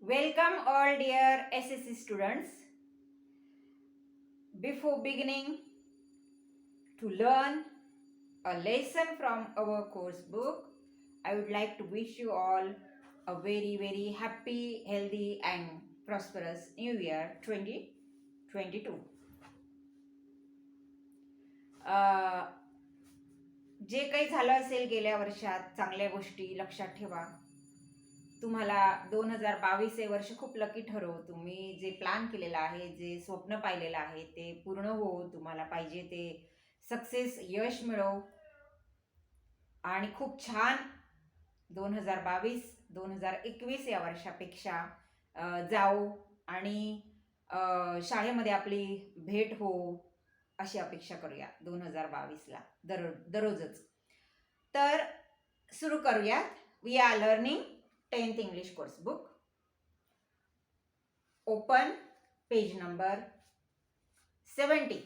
Welcome all dear SSC students. Before beginning to learn a lesson from our course book, I would like to wish you all a very happy, healthy and prosperous New Year 2022. जे काही झालं असेल गेल्या वर्षात चांगल्या गोष्टी लक्षात ठेवा. तुम्हाला 2022 हे वर्ष खूप लकी ठरो. तुम्ही जे प्लॅन केलेलं आहे, जे स्वप्न पाहिलेलं आहे ते पूर्ण हो. तुम्हाला पाहिजे ते सक्सेस, यश मिळो आणि खूप छान 2022-2021 या वर्षापेक्षा जाओ आणि शाळेमध्ये आपली भेट हो अशी अपेक्षा करूया 2022ला दररोजच. तर सुरू करूयात. We are learning 10th English course book. Open page number 70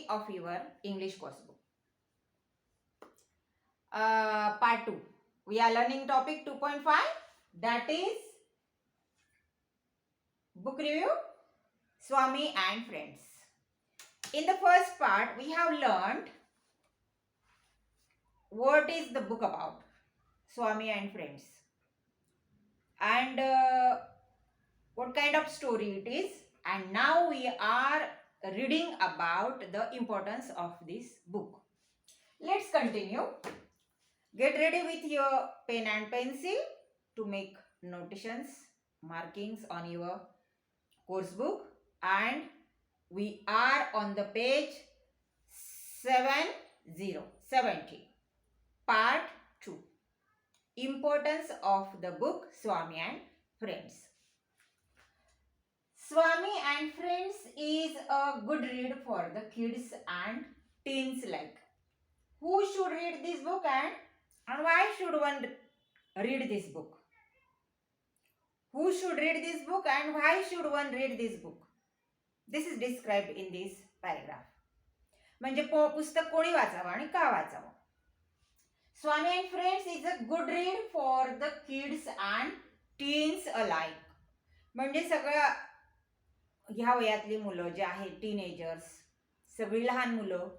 of your English course book. Part 2. We are learning topic 2.5, that is book review, Swami and Friends. In the first part, we have learned what is the book about, Swami and Friends, and what kind of story it is. And now we are reading about the importance of this book. Let's continue. Get ready with your pen and pencil to make notations, markings on your course book, and we are on the page 70, part 2. Importance of the book Swami and Friends. Swami and Friends is a good read for the kids and teens like. Who should read this book and why should one read this book? Who should read this book and why should one read this book? This is described in this paragraph. म्हणजे पुस्तक कोणी वाचावं आणि का वाचावं? Swami and Friends is a good read for the kids and teens alike. म्हणजे सगळ्या ह्या वयातली मुलं जे आहेत, टीनेजर्स, सगळी लहान मुलं,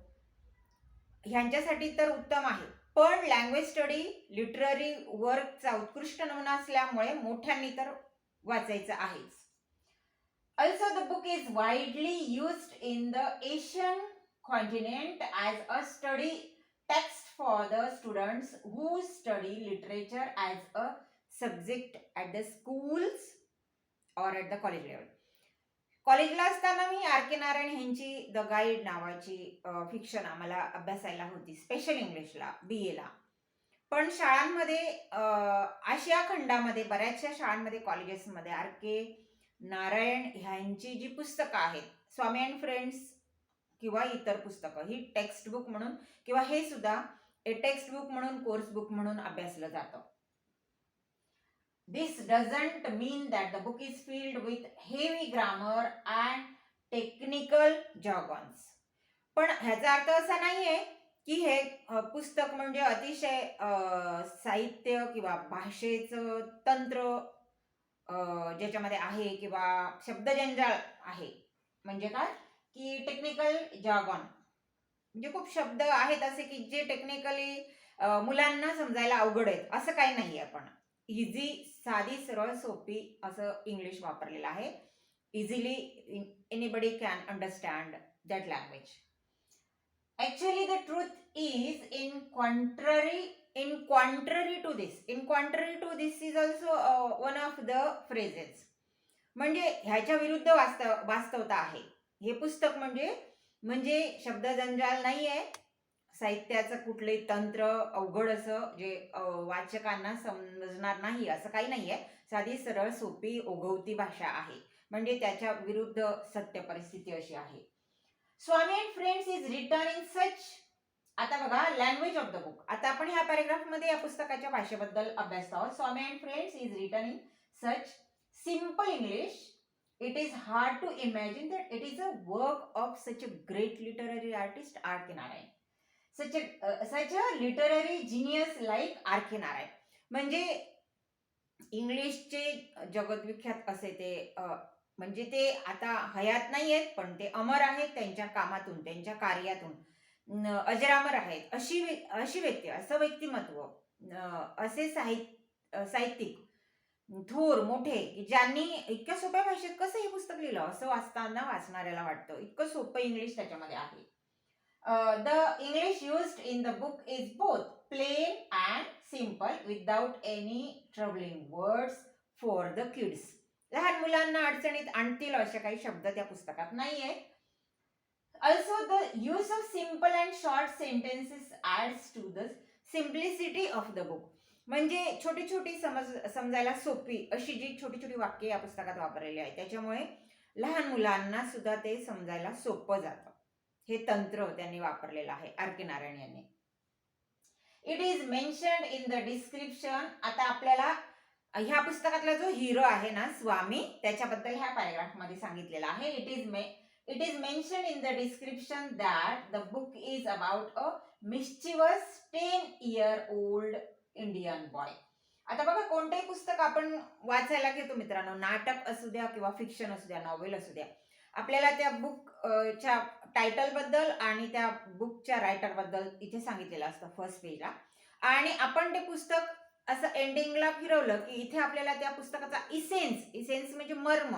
ह्यांच्यासाठी तर उत्तम आहे. पण लँग्वेज स्टडी, लिटररी वर्कचा उत्कृष्ट नमुना असल्यामुळे मोठ्यांनी तर वाचायचं आहेच. Also the book is widely used in the Asian continent as a study text for the students who study literature as a subject at the schools or at the college level. कॉलेजला असताना मी R K Narayan यांची the guide नावाची fiction आम्हाला अभ्यासायला होती, special इंग्लिशला, BA ला. पण शाळांमध्ये, आशिया खंडामध्ये बऱ्याचशा शाळांमध्ये, कॉलेजेसमध्ये आर के नारायण ह्यांची जी पुस्तकं आहेत, स्वामी अँड फ्रेंड्स किंवा इतर पुस्तकं, ही टेक्स्ट बुक म्हणून किंवा हे सुद्धा टेक्स्ट बुक म्हणून, कोर्स बुक म्हणून अभ्यासलं जातं. This doesn't mean that the book is filled with heavy grammar and technical jargons. पण ह्याचा अर्थ असा नाहीये की हे पुस्तक म्हणजे अतिशय साहित्य किंवा भाषेचं तंत्र ज्याच्यामध्ये आहे किंवा शब्दजंजाळ आहे. म्हणजे काय की टेक्निकल जार्गॉन म्हणजे खूप शब्द आहेत असे की जे टेक्निकली मुलांना समजायला अवघड आहेत, असं काही नाही आहे. पण इझी, साधी, सरळ, सोपी असं इंग्लिश वापरलेलं आहे. Easily anybody can understand that language. Actually the truth is in contrary to this is also one of the phrases. म्हणजे ह्याच्या विरुद्ध वास्तवता आहे. हे पुस्तक म्हणजे शब्दजंजाल नाही आहे, साहित्याचं कुठलंही तंत्र अवघड असं जे वाचकांना समजणार नाही असं काही नाही आहे. साधी, सरळ, सोपी, ओघवती भाषा आहे. म्हणजे त्याच्या विरुद्ध सत्य परिस्थिती अशी आहे. Swami and friends is written in such. आता बघा, लँग्वेज ऑफ द बुक. आता आपण ह्या पॅरेग्राफमध्ये या पुस्तकाच्या भाषेबद्दल अभ्यास आहोत. Swami and friends is written in such simple English, it is hard to imagine that it is a work of such a great literary artist R.K. Narayan. Such a literary genius like R.K. Narayan. म्हणजे इंग्लिशचे जगद्विख्यात असे ते म्हणजे ते आता हयात नाही आहेत, पण ते अमर आहेत त्यांच्या कामातून, त्यांच्या कार्यातून अजरामर आहेत. अशी व्यक्ती, असं व्यक्तिमत्व, असे साहित्यिक थोर मोठे की ज्यांनी इतक्या सोप्या भाषेत कसं हे पुस्तक लिहिलं असं वाचताना वाचणाऱ्याला वाटतं. इतकं सोपं इंग्लिश त्याच्यामध्ये आहे. The English used in the book is both plain and simple without any troubling words for the kids. लहान मुलांना अडचणीत आणतील असे काही शब्द त्या पुस्तकात नाहीये. Also, the use of simple and short sentences adds to the simplicity of the book. म्हणजे छोटी छोटी समजायला सोपी अशी जी छोटी छोटी वाक्य या पुस्तकात वापरलेली आहेत त्याच्यामुळे लहान मुलांना सुद्धा ते समजायला सोपं जातं. हे तंत्र त्यांनी वापरलेलं आहे आर के नारायण यांनी. It is mentioned in the description. आता आपल्याला ह्या पुस्तकातला जो हिरो आहे ना स्वामी, त्याच्याबद्दल ह्या पॅराग्राफ मध्ये सांगितलेलं आहे. It is mentioned in the description that the book is about a mischievous 10-year-old Indian boy. आता बघा, कोणतेही पुस्तक आपण वाचायला घेतो मित्रांनो, नाटक असू द्या किंवा फिक्शन असू द्या, नॉव्हेल असू द्या, आपल्याला त्या बुकच्या टायटल बद्दल आणि त्या बुकच्या रायटर बद्दल इथे सांगितलेलं असतं फर्स्ट पेजला. आणि आपण ते पुस्तक असं एंडिंगला फिरवलं की इथे आपल्याला त्या पुस्तकाचा इसेन्स म्हणजे मर्म,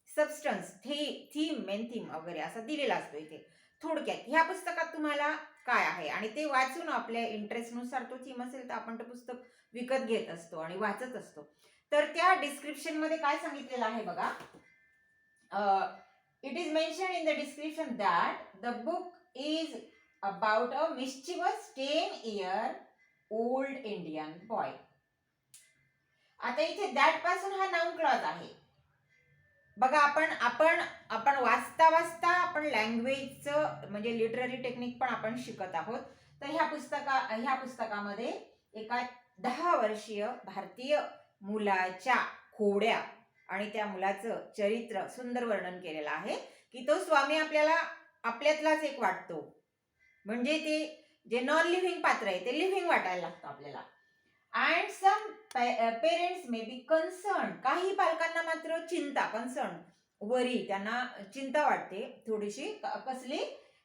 सबस्टन्स, थीम, मेन थीम वगैरे असं दिलेला असतो इथे थोडक्यात. ह्या पुस्तकात तुम्हाला काय आहे आणि ते वाचून आपल्या इंटरेस्टनुसार तो थीम असेल तर आपण ते पुस्तक विकत घेत असतो आणि वाचत असतो. तर त्या डिस्क्रिप्शन मध्ये काय सांगितलेलं आहे बघा. It is mentioned in the description that the book is about a mischievous 10-year-old Indian boy. आता इथे दॅट पासून हा नाउन क्लॉज आहे बघा. आपण वाचता आपण लँग्वेजचं म्हणजे लिटररी टेक्निक पण आपण शिकत आहोत. तर ह्या पुस्तकामध्ये एका 10 वर्षीय भारतीय मुलाच्या खोड्या आणि त्या मुलाचं चरित्र सुंदर वर्णन केलेलं आहे की तो स्वामी आपल्याला आपल्यातलाच एक वाटतो. म्हणजे ते जे नॉन लिव्हिंग पात्र आहे ते लिव्हिंग वाटायला लागतं आपल्याला. And some parents may be concern. काही पालकांना मात्र कन्सर्न, वरी, त्यांना चिंता वाटते थोडीशी. कसली?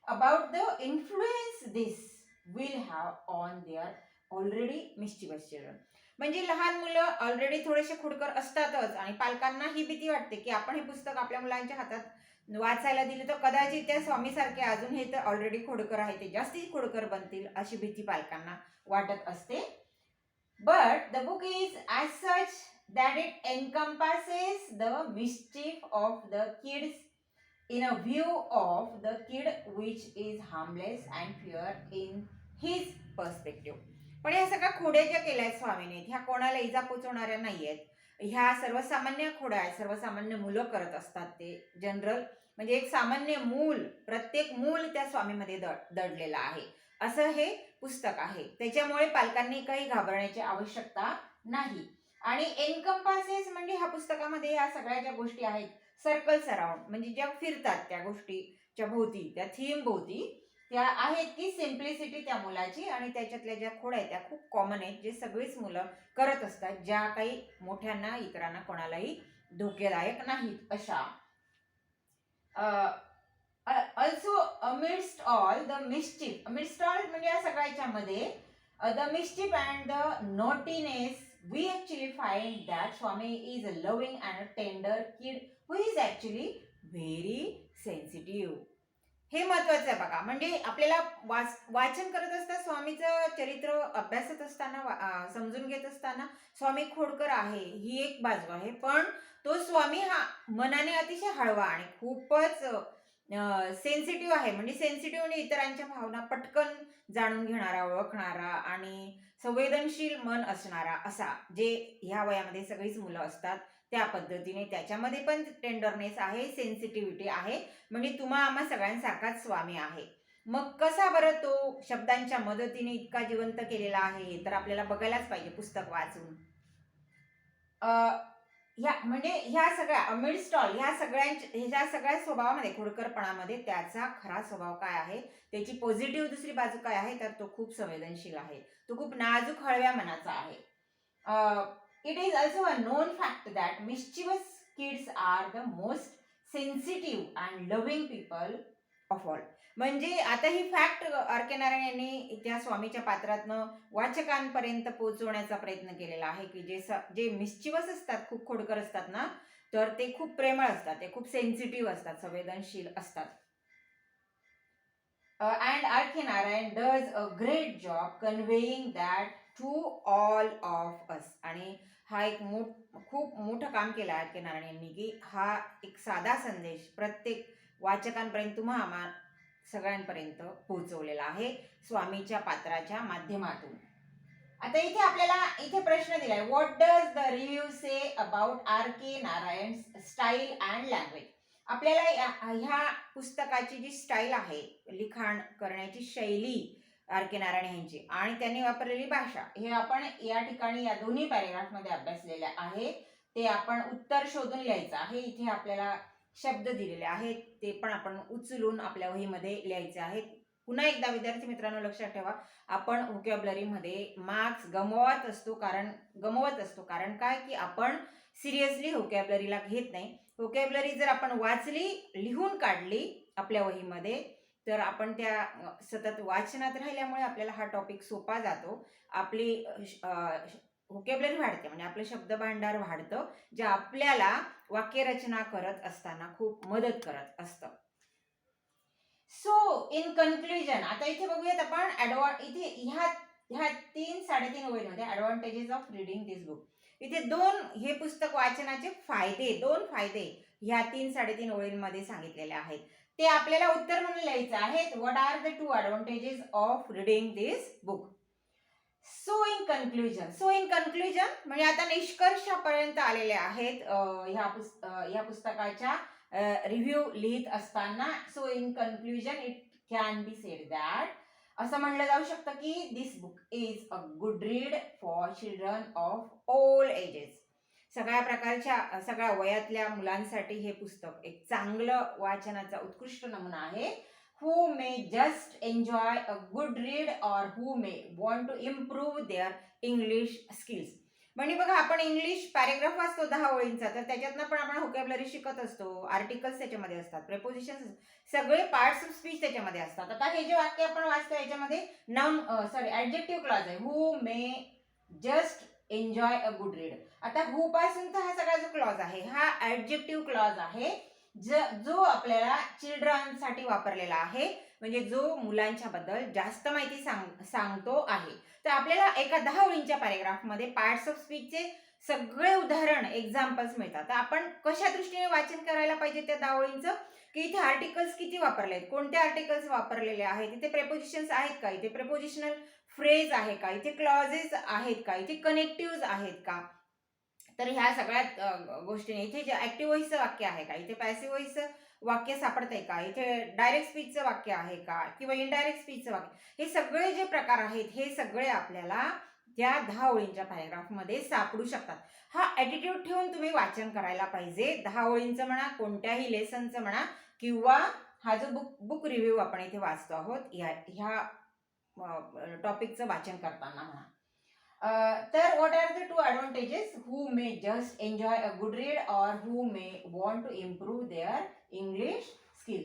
About the influence this will have on their already mischievous children. म्हणजे लहान मुलं ऑलरेडी थोडेसे खुडकर असतातच आणि पालकांना ही भीती वाटते की आपण हे पुस्तक आपल्या मुलांच्या हातात वाचायला दिले तर कदाचित त्या स्वामीसारखे अजून हे तर ऑलरेडी खोडकर आहे ते जास्ती खोडकर बनतील अशी भीती पालकांना वाटत असते. But the book is as such that it encompasses the mischief of the kids in a view of the kid which is harmless and pure in his perspective. पण ह्या सगळ्या खोड्या ज्या केल्या आहेत स्वामीने ह्या कोणाला इजा पोचवणाऱ्या नाही आहेत. ह्या सर्वसामान्य खोड्या आहेत, सर्वसामान्य मुलं करत असतात. ते जनरल म्हणजे एक सामान्य मूल, प्रत्येक मूल त्या स्वामीमध्ये दडलेलं आहे असं हे पुस्तक आहे. त्याच्यामुळे पालकांनी काही घाबरण्याची आवश्यकता नाही. आणि एनकम्पासेस म्हणजे ह्या पुस्तकामध्ये या सगळ्या ज्या गोष्टी आहेत सर्कल्स अराउंड म्हणजे ज्या फिरतात त्या गोष्टीच्या भोवती, त्या थीम भोवती, त्या आहेत की सिम्प्लिसिटी त्या मुलाची आणि त्याच्यातल्या ज्या खोड्या आहेत त्या खूप कॉमन आहेत, जे सगळीच मुलं करत असतात, ज्या काही मोठ्यांना इतरांना कोणालाही धोकेदायक नाहीत अशा. Also amidst all the mischief, amidst all म्हणजे या सगळ्याच्या मध्ये the mischief and the naughtiness we actually find that Swami is a loving and a tender kid who is actually very sensitive. हे महत्वाचं आहे बघा. म्हणजे आपल्याला वाचन करत असताना स्वामीचं चरित्र अभ्यासत असताना समजून घेत असताना स्वामी खोडकर आहे ही एक बाजू आहे, पण तो स्वामी हा मनाने अतिशय हळवा आणि खूपच सेन्सिटिव्ह आहे. म्हणजे सेन्सिटिव्ह म्हणजे इतरांच्या भावना पटकन जाणून घेणारा, ओळखणारा आणि संवेदनशील मन असणारा असा, जे ह्या वयामध्ये सगळीच मुलं असतात त्या पद्धतीने त्याच्यामध्ये पण टेंडरनेस आहे, सेन्सिटिव्हिटी आहे. म्हणजे तुम्हा आम्हा सगळ्यांसारखाच स्वामी आहे. मग कसा बरं तो शब्दांच्या मदतीने इतका जिवंत केलेला आहे तर आपल्याला बघायलाच पाहिजे पुस्तक वाचून. म्हणजे ह्या सगळ्या अमिडस्ट ऑल ह्या सगळ्या स्वभावामध्ये, खोडकरपणामध्ये त्याचा खरा स्वभाव काय आहे, त्याची पॉझिटिव्ह दुसरी बाजू काय आहे, तर तो खूप संवेदनशील आहे, तो खूप नाजूक हळव्या मनाचा आहे. It is also a known fact that mischievous kids are the most sensitive and loving people of all. म्हणजे आता ही फॅक्ट आर के नारायण यांनी त्या स्वामीच्या पात्रातनं वाचकांपर्यंत पोहोचवण्याचा प्रयत्न केलेला आहे की जे मिस्चिवस असतात, खूप खोडकर असतात ना, तर ते खूप प्रेमळ असतात, ते खूप सेन्सिटिव्ह असतात, संवेदनशील असतात. And R.K. Narayan does a great job conveying that to all of us. आणि हा एक खूप मोठं काम केलं आर के नारायण यांनी की हा एक साधा संदेश प्रत्येक वाचकांपर्यंत तुम्हा सगळ्यांपर्यंत पोहोचवलेला आहे स्वामीच्या पात्राच्या माध्यमातून. आता इथे आपल्याला इथे प्रश्न दिलाय, what does the review say about R K Narayan style and language. आपल्याला ह्या पुस्तकाची जी स्टाईल आहे, लिखाण करण्याची शैली आर के नारायण यांची आणि त्यांनी वापरलेली भाषा, हे आपण या ठिकाणी या दोन्ही पॅरेग्राफमध्ये अभ्यासलेले आहे. ते आपण उत्तर शोधून लिहायचं आहे. इथे आपल्याला शब्द दिलेले आहेत, ते पण आपण उचलून आपल्या वहीमध्ये लिहायचे आहेत. पुन्हा एकदा विद्यार्थी मित्रांनो लक्षात ठेवा, आपण व्होकॅब्युलरीमध्ये मार्क्स गमवत असतो कारण काय की आपण सिरियसली व्होकॅब्युलरीला घेत नाही. व्होकॅब्युलरी जर आपण वाचली, लिहून काढली आपल्या वहीमध्ये, तर आपण त्या सतत वाचनात राहिल्यामुळे आपल्याला हा टॉपिक सोपा जातो. आपली व्होकॅब्युलरी वाढते, म्हणजे आपलं शब्द भांडार वाढतं, जे आपल्याला वाक्यरचना करत असताना खूप मदत करत असतं. सो इन कन्क्लुजन, आता इथे बघूयात आपण इथे ह्या 3-3.5 ओळींमध्ये advantages of reading this book. इथे हे पुस्तक वाचनाचे दोन फायदे ह्या 3-3.5 ओळींमध्ये सांगितलेले आहेत. ते आपल्याला उत्तर म्हणून लिहायचं आहे. What are the 2 advantages of reading this book. So in conclusion म्हणजे आता निष्कर्षापर्यंत आलेले आहेत ह्या पुस्तकाच्या रिव्ह्यू लिहित असताना. So in conclusion it can be said that, असं म्हणलं जाऊ शकतं की this book is a good read for children of all ages. सगळ्या वयातल्या मुलांसाठी हे पुस्तक एक चांगलं वाचनाचा उत्कृष्ट नमुना आहे. who may just enjoy a good read or who may want to improve their English skills. म्हणजे बघा, आपण इंग्लिश पॅरेग्राफ वाचतो 10 ओळींचा, तर त्याच्यातनं पण आपण व्होकॅब्युलरी शिकत असतो, आर्टिकल्स त्याच्यामध्ये असतात, प्रेपोजिशन्स, सगळे पार्ट्स ऑफ स्पीच त्याच्यामध्ये असतात. आता हे जे वाक्य आपण वाचतो याच्यामध्ये ॲडजेक्टिव्ह क्लॉज आहे, who may just enjoy a good read. आता हू पासून तर हा सगळा जो क्लॉज आहे हा ॲडजेक्टिव्ह क्लॉज आहे, जो आपल्याला चिल्ड्रनसाठी वापरलेला आहे, म्हणजे जो मुलांच्या बद्दल जास्त माहिती सांगतो आहे. तर आपल्याला एका 10 ओळींच्या पॅरेग्राफमध्ये पार्ट्स ऑफ स्पीचचे सगळे उदाहरण, एक्झाम्पल्स मिळतात. तर आपण कशा दृष्टीने वाचन करायला पाहिजे त्या 10 ओळींचं, की इथे आर्टिकल्स किती वापरले आहेत, कोणते आर्टिकल्स वापरलेले आहेत, इथे प्रेपोजिशन्स आहेत का, इथे प्रेपोजिशनल फ्रेज आहे का, इथे क्लॉजेस आहेत का, इथे कनेक्टिव्ज आहेत का. तर ह्या सगळ्या गोष्टीने इथे जे ऍक्टिव्ह व्हॉइसचं वाक्य आहे का, इथे पॅसिव्ह व्हॉइसचं वाक्य सापडतंय का, इथे डायरेक्ट स्पीचचं वाक्य आहे का किंवा इनडायरेक्ट स्पीचचं वाक्य, हे सगळे जे प्रकार आहेत हे सगळे आपल्याला त्या 10 ओळींच्या पॅरेग्राफमध्ये सापडू शकतात. हा ॲटिट्यूड ठेवून तुम्ही वाचन करायला पाहिजे. 10 ओळींचं म्हणा, कोणत्याही लेसनचं म्हणा, किंवा हा जो बुक रिव्ह्यू आपण इथे वाचतो आहोत ह्या टॉपिकचं वाचन करताना म्हणा. तर what are the 2 advantages, who may just enjoy a good read और who may want to improve their English skill.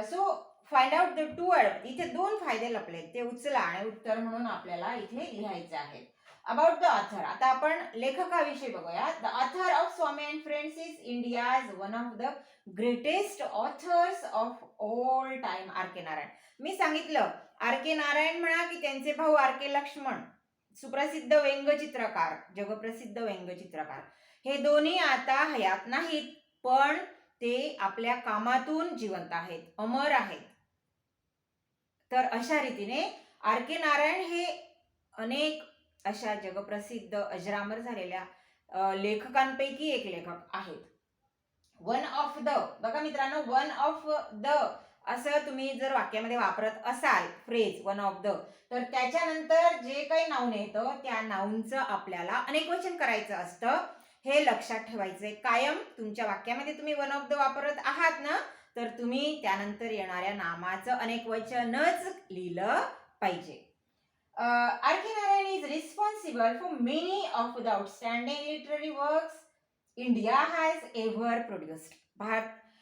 So find out the 2 इथे 2 फायदे लपलेत, ते उचला आणि उत्तर म्हणून आपल्याला इथे लिहायचे आहेत. अबाउट द ऑथर, आता आपण लेखकाविषयी बघूया. The author of Swami and friends is India's one of the greatest authors of all time, R K Narayan. मी सांगितलं, आर के नारायण म्हणा की त्यांचे भाऊ आर के लक्ष्मण, सुप्रसिद्ध व्यंगचित्रकार, जगप्रसिद्ध व्यंगचित्रकार, हे दोन्ही आता हयात नाहीत, पण ते आपल्या कामातून जिवंत आहेत, अमर आहेत. तर अशा रीतीने आर के नारायण हे अनेक अशा जगप्रसिद्ध अजरामर झालेल्या लेखकांपैकी एक लेखक आहेत. वन ऑफ द, बघा मित्रांनो, वन ऑफ द असं तुम्ही जर वाक्यामध्ये वापरत असाल फ्रेज वन ऑफ द, तर त्याच्यानंतर जे काही नाऊन येतं त्या नाऊनचं आपल्याला अनेकवचन करायचं असतं. हे लक्षात ठेवायचंय कायम. तुमच्या वाक्यामध्ये तुम्ही वन ऑफ द वापरत आहात ना, तर तुम्ही त्यानंतर येणाऱ्या नामाचं अनेकवचनच लिहिलं पाहिजे. R.K. Narayan is responsible for many of the outstanding literary works India has ever produced.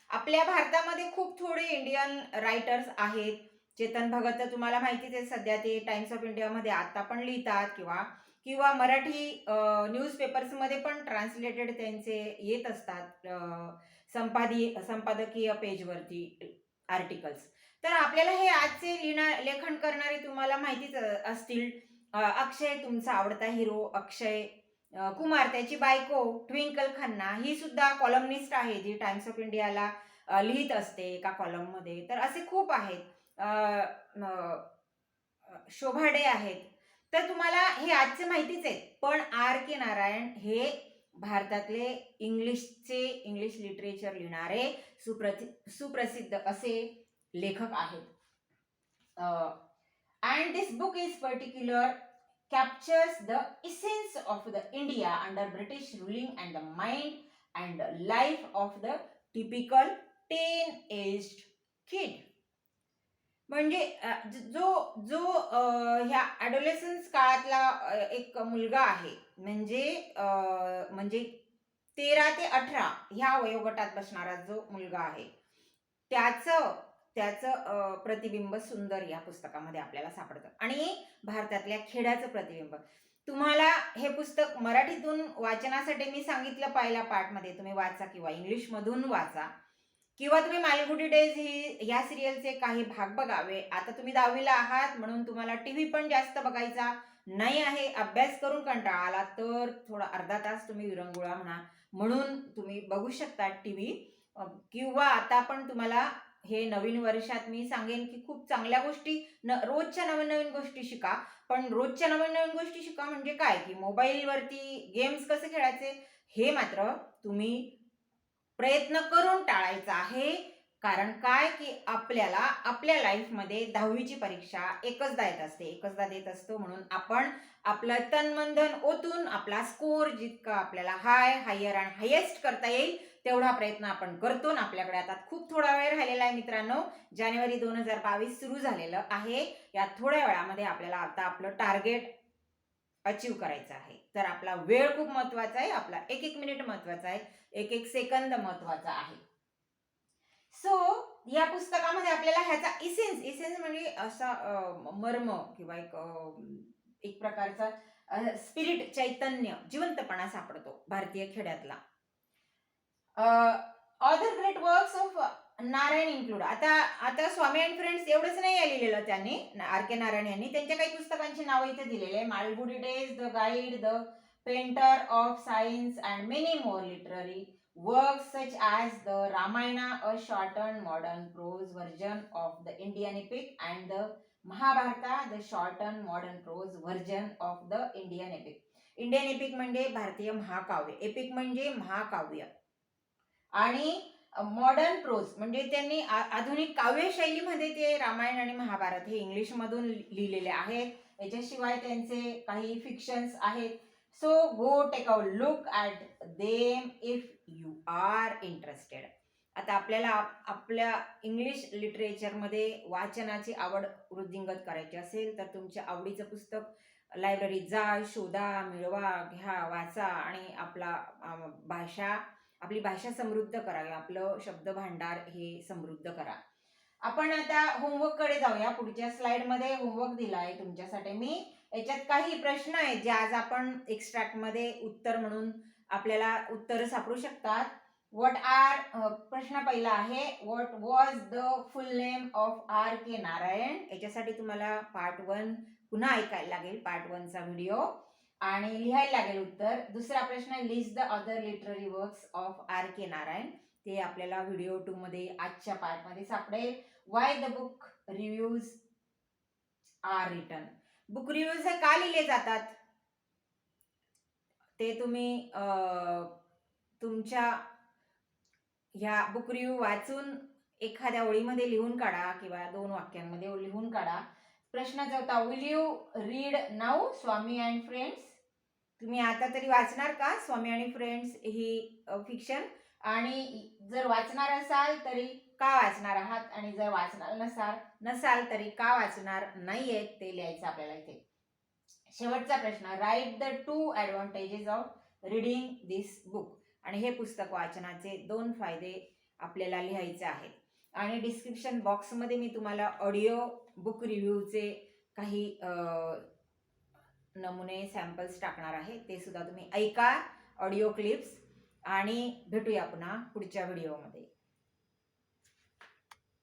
आपल्या भारतामध्ये खूप थोडे इंडियन रायटर्स आहेत. चेतन भगत तर तुम्हाला माहितीच आहे, सध्या ते टाइम्स ऑफ इंडियामध्ये आता पण लिहितात किंवा किंवा मराठी न्यूजपेपर्समध्ये पण ट्रान्सलेटेड त्यांचे येत असतात संपादकीय पेजवरती आर्टिकल्स. तर आपल्याला हे आजचे लेखन करणारे तुम्हाला माहितीच असतील. अक्षय, तुमचा आवडता हिरो अक्षय कुमार, त्याची बायको ट्विंकल खन्ना, ही सुद्धा कॉलमनिस्ट आहे जी टाइम्स ऑफ इंडियाला लिहित असते एका कॉलममध्ये. तर असे खूप आहेत. शोभा डे आहेत. तर तुम्हाला हे आजचे माहितीच आहे. पण R.K. नारायण हे भारतातले इंग्लिश लिटरेचर लिहिणारे सुप्रसिद्ध असे लेखक आहेत. And this book is particular captures the essence of the India under British ruling and the mind and life of the typical teen-aged kid. म्हणजे जो जो ह्या ॲडोलेसन्स काळातला एक मुलगा आहे, म्हणजे 13 ते 18 ह्या वयोगटात बसणारा जो मुलगा आहे, त्याचं प्रतिबिंब सुंदर या पुस्तकामध्ये आपल्याला सापडतं. आणि भारतातल्या खेड्याचं प्रतिबिंब. तुम्हाला हे पुस्तक मराठीतून वाचनासाठी मी सांगितलं पहिल्या पार्टमध्ये तुम्ही वाचा किंवा इंग्लिशमधून वाचा किंवा तुम्ही मालगुडी डेज ह्या सिरियलचे काही भाग बघावे. आता तुम्ही 10वीला आहात म्हणून तुम्हाला टीव्ही पण जास्त बघायचा नाही आहे. अभ्यास करून कंटाळा आला तर थोडा अर्धा तास तुम्ही विरंगुळा म्हणून तुम्ही बघू शकता टीव्ही. किंवा आता पण तुम्हाला हे नवीन वर्षात मी सांगेन की खूप चांगल्या गोष्टी रोजच्या नवीन गोष्टी शिका. पण रोजच्या नवीन गोष्टी शिका म्हणजे काय, की मोबाईलवरती गेम्स कसे खेळायचे हे मात्र तुम्ही प्रयत्न करून टाळायचा आहे. कारण काय, की आपल्याला आपल्या लाईफमध्ये 10वीची परीक्षा एकचदा देत असतो. म्हणून आपण आपलं तनमनधन ओतून आपला स्कोर जितका आपल्याला हायर आणि हायेस्ट करता येईल तेवढा प्रयत्न आपण करतो. आपल्याकडे आता खूप थोडा वेळ राहिलेला आहे मित्रांनो. जानेवारी 2022 सुरू झालेलं आहे. या थोड्या वेळामध्ये आपल्याला आता आपलं टार्गेट अचीव करायचं आहे. तर आपला वेळ खूप महत्वाचा आहे, आपला एक मिनिट महत्वाचा आहे, एक सेकंद महत्वाचा आहे. सो या पुस्तकामध्ये आपल्याला ह्याचा इसेन्स म्हणजे असा मर्म किंवा एक प्रकारचा स्पिरिट, चैतन्य, जिवंतपणा सापडतो भारतीय खेड्यातला. Other great works of Narayan include. आता स्वामी अँड फ्रेंड्स एवढंच नाही लिहिलेलं त्यांनी, R.K. नारायण यांनी. त्यांच्या काही पुस्तकांची नावं इथे दिलेली आहे. Malgudi days, the guide, the painter of science and many more literary works such as the Ramayana, a shortened modern prose version of the Indian epic, and the Mahabharata, the shortened modern prose version of the Indian epic. Indian epic म्हणजे भारतीय महाकाव्य, epic म्हणजे महाकाव्य, आणि modern pros म्हणजे त्यांनी आधुनिक काव्यशैलीमध्ये ते रामायण आणि महाभारत हे इंग्लिशमधून लिहिलेले आहेत. याच्याशिवाय त्यांचे काही फिक्शन्स आहेत. So go take a look at them if you are interested. आता आपल्याला आपल्या इंग्लिश लिटरेचरमध्ये वाचनाची आवड वृद्धिंगत करायची असेल तर तुमच्या आवडीचं पुस्तक लायब्ररीत जा, शोधा, मिळवा, घ्या, वाचा आणि आपली भाषा समृद्ध करावी, आपलं शब्द भांडार हे समृद्ध करा. आपण आता होमवर्ककडे जाऊया. पुढच्या स्लाइडमध्ये होमवर्क दिला आहे तुमच्यासाठी मी. याच्यात काही प्रश्न आहेत जे आज आपण एक्स्ट्रॅक्टमध्ये उत्तर म्हणून आपल्याला उत्तर सापडू शकतात. प्रश्न पहिला आहे, what was the full name of R.K. Narayan. याच्यासाठी तुम्हाला पार्ट 1 पुन्हा ऐकायला लागेल, पार्ट 1चा व्हिडिओ, आणि लिहायला लागेल उत्तर. दुसरा प्रश्न, list the other literary works of R.K. Narayan. ते आपल्याला व्हिडिओ 2 मध्ये आजच्या पार्टमध्ये सापडेल. Why the book reviews are written. Book reviews हे का लिहिले जातात ते तुम्ही तुमच्या ह्या बुक रिव्ह्यू वाचून एखाद्या ओळीमध्ये लिहून काढा किंवा 2 वाक्यांमध्ये लिहून काढा. प्रश्न चौथा, will you read now Swami and friends. तुम्ही आता तरी वाचणार का स्वामी आणि फ्रेंड्स ही फिक्शन, आणि जर वाचणार असाल तरी का वाचणार आहात, आणि जर वाचणार नसाल तरी का वाचणार नाहीये ते लिहायचं आपल्याला इथे. शेवटचा प्रश्न, write the 2 advantages of reading this book. आणि हे पुस्तक वाचनाचे 2 फायदे आपल्याला लिहायचे आहेत. आणि डिस्क्रिप्शन बॉक्समध्ये मी तुम्हाला ऑडिओ बुक रिव्ह्यूचे काही नमुने सॅम्पल्स टाकणार आहे, ते सुद्धा तुम्ही ऐका ऑडिओ क्लिप्स. आणि भेटूया पुन्हा पुढच्या व्हिडिओमध्ये.